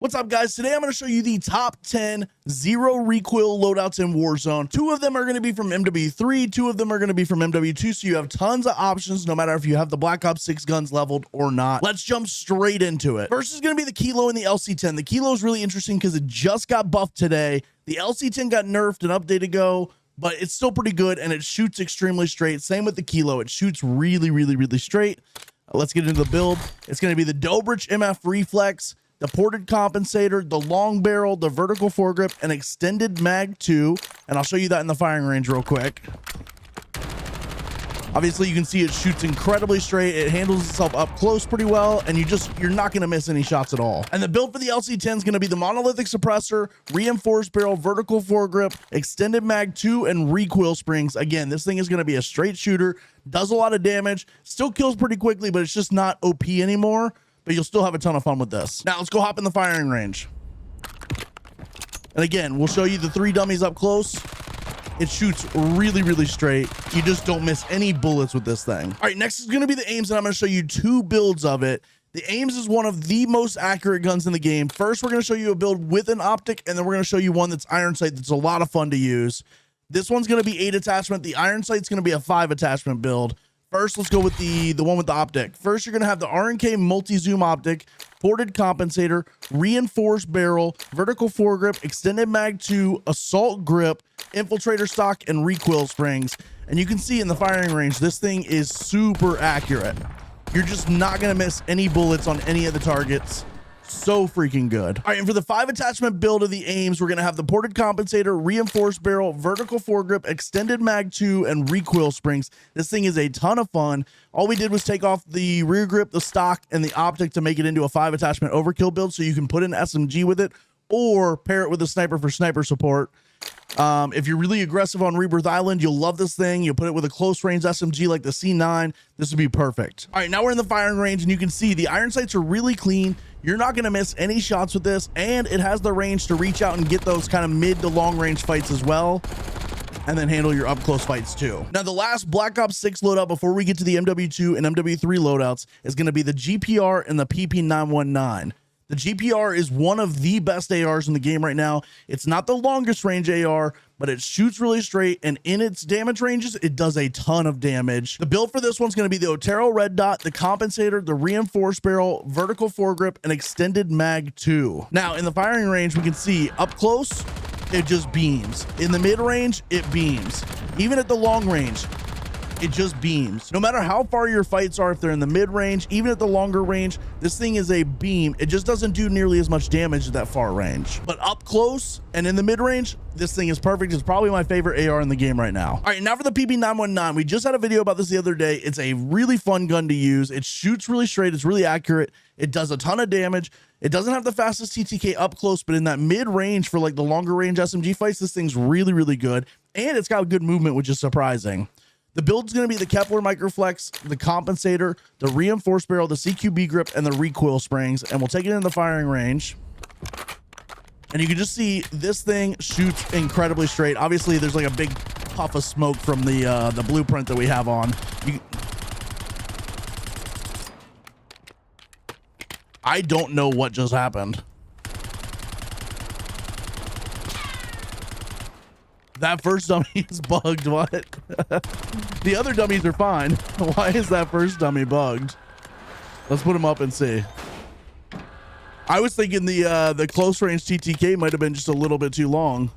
What's up, guys? Today I'm going to show you the top 10 zero recoil loadouts in Warzone. 2 of them are going to be from MW3, 2 of them are going to be from MW2, so you have tons of options no matter if you have the Black Ops 6 guns leveled or not. Let's jump straight into it. First is going to be the Kilo and the LC-10. The Kilo is really interesting because it just got buffed today. The LC-10 got nerfed an update ago, but it's still pretty good and it shoots extremely straight. Same with the Kilo. It shoots really straight. Let's get into the build. It's going to be the Dobrich MF Reflex, the ported compensator, the long barrel, the vertical foregrip, and extended mag 2. And I'll show you that in the firing range real quick. Obviously, you can see it shoots incredibly straight. It handles itself up close pretty well, and you're not going to miss any shots at all. And the build for the LC-10 is going to be the monolithic suppressor, reinforced barrel, vertical foregrip, extended mag 2, and recoil springs. Again, this thing is going to be a straight shooter, does a lot of damage, still kills pretty quickly, but it's just not OP anymore. But you'll still have a ton of fun with this. Now let's go hop in the firing range. And again, we'll show you the 3 dummies up close. It shoots really straight. You just don't miss any bullets with this thing. All right, next is going to be the AMES, and I'm going to show you 2 builds of it. The AMES is one of the most accurate guns in the game. First, we're going to show you a build with an optic, and then we're going to show you one that's iron sight that's a lot of fun to use. This one's going to be 8 attachment. The iron sight's going to be a 5 attachment build. First, let's go with the one with the optic. First, you're going to have the R&K multi-zoom optic, ported compensator, reinforced barrel, vertical foregrip, extended mag 2, assault grip, infiltrator stock, and recoil springs. And you can see in the firing range, this thing is super accurate. You're just not going to miss any bullets on any of the targets. So freaking good. All right, and for the 5 attachment build of the AMES, we're going to have the ported compensator, reinforced barrel, vertical foregrip, extended mag 2, and recoil springs. This thing is a ton of fun. All we did was take off the rear grip, the stock, and the optic to make it into a 5 attachment overkill build, so you can put an SMG with it or pair it with a sniper for sniper support. If you're really aggressive on Rebirth Island, you'll love this thing. You'll put it with a close range SMG like the C9. This would be perfect. All right, now we're in the firing range, and you can see the iron sights are really clean. You're not going to miss any shots with this, and it has the range to reach out and get those kind of mid to long range fights as well, and then handle your up close fights too. Now, the last Black Ops 6 loadout before we get to the MW2 and MW3 loadouts is going to be the GPR and the PP919. The GPR is one of the best ARs in the game right now. It's not the longest range AR, but it shoots really straight, and in its damage ranges, it does a ton of damage. The build for this one's going to be the Otero red dot, the compensator, the reinforced barrel, vertical foregrip, and extended mag 2. Now, in the firing range, we can see up close, it just beams. In the mid range, it beams. Even at the long range, it just beams. No matter how far your fights are, if they're in the mid range, even at the longer range, this thing is a beam. It just doesn't do nearly as much damage at that far range. But up close and in the mid range, this thing is perfect. It's probably my favorite AR in the game right now. All right, now for the PP919. We just had a video about this the other day. It's a really fun gun to use. It shoots really straight. It's really accurate. It does a ton of damage. It doesn't have the fastest TTK up close, but in that mid range for like the longer range SMG fights, this thing's really good. And it's got good movement, which is surprising. The build's going to be the Kepler Microflex, the compensator, the reinforced barrel, the CQB grip, and the recoil springs. And we'll take it in the firing range. And you can just see this thing shoots incredibly straight. Obviously, there's like a big puff of smoke from the blueprint that we have on. I don't know what just happened. That first dummy is bugged. What? The other dummies are fine. Why is that first dummy bugged? Let's put him up and see. I was thinking the close range TTK might have been just a little bit too long.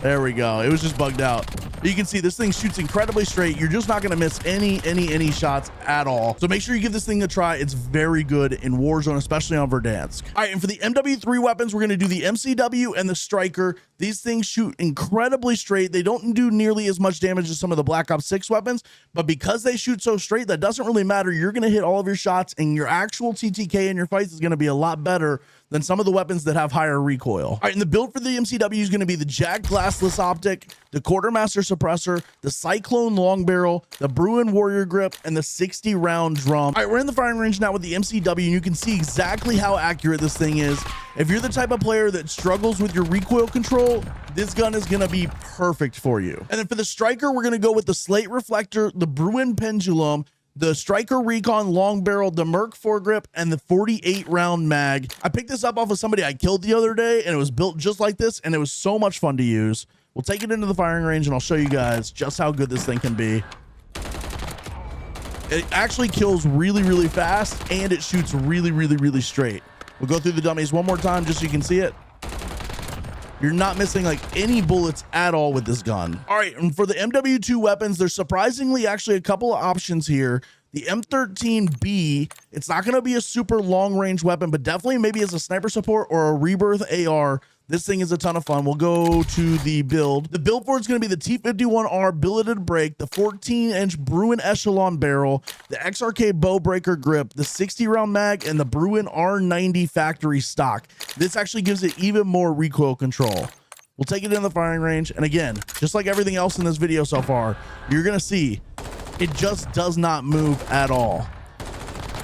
There we go. It was just bugged out. You can see this thing shoots incredibly straight. You're just not going to miss any shots at all. So make sure you give this thing a try. It's very good in Warzone, especially on Verdansk. All right, and for the MW3 weapons, we're going to do the MCW and the Striker. These things shoot incredibly straight. They don't do nearly as much damage as some of the Black Ops 6 weapons, but because they shoot so straight, that doesn't really matter. You're going to hit all of your shots, and your actual TTK in your fights is going to be a lot better than some of the weapons that have higher recoil. All right, and the build for the MCW is going to be the Jack Glassless Optic, the Quartermaster Suppressor, the Cyclone Long Barrel, the Bruin Warrior Grip, and the 60 round drum. All right, we're in the firing range now with the MCW, and you can see exactly how accurate this thing is. If you're the type of player that struggles with your recoil control, this gun is going to be perfect for you. And then for the Striker, we're going to go with the Slate Reflector, the Bruin Pendulum, the Striker Recon long barrel, the Merc foregrip, and the 48 round mag. I picked this up off of somebody I killed the other day, and it was built just like this, and it was so much fun to use. We'll take it into the firing range, and I'll show you guys just how good this thing can be. It actually kills really, really fast, and it shoots really, really, really straight. We'll go through the dummies one more time just so you can see it. You're not missing like any bullets at all with this gun. All right, and for the MW2 weapons, there's surprisingly actually a couple of options here. The M13B, it's not gonna be a super long range weapon, but definitely maybe as a sniper support or a rebirth AR, this thing is a ton of fun. We'll go to the build. The build for it's going to be the T51R billeted brake, the 14-inch Bruin Echelon barrel, the XRK bow breaker grip, the 60-round mag, and the Bruin R90 factory stock. This actually gives it even more recoil control. We'll take it in the firing range. And again, just like everything else in this video so far, you're going to see it just does not move at all.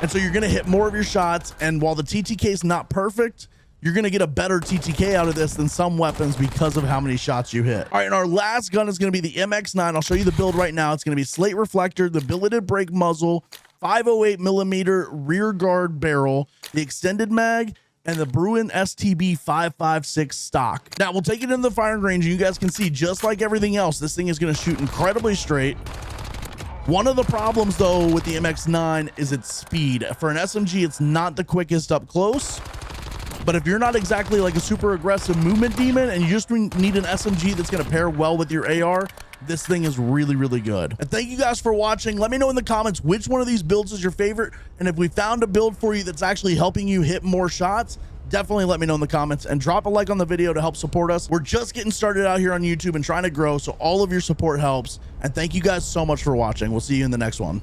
And so you're going to hit more of your shots. And while the TTK is not perfect, you're going to get a better TTK out of this than some weapons because of how many shots you hit. All right, and our last gun is going to be the MX9. I'll show you the build right now. It's going to be slate reflector, the billeted brake muzzle, 508 millimeter rear guard barrel, the extended mag, and the Bruin STB 556 stock. Now we'll take it in the firing range, and you guys can see just like everything else, this thing is going to shoot incredibly straight. One of the problems though with the MX9 is its speed. For an SMG, it's not the quickest up close. But if you're not exactly like a super aggressive movement demon and you just need an SMG that's going to pair well with your AR, this thing is really, really good. And thank you guys for watching. Let me know in the comments which one of these builds is your favorite. And if we found a build for you that's actually helping you hit more shots, definitely let me know in the comments and drop a like on the video to help support us. We're just getting started out here on YouTube and trying to grow, so all of your support helps. And thank you guys so much for watching. We'll see you in the next one.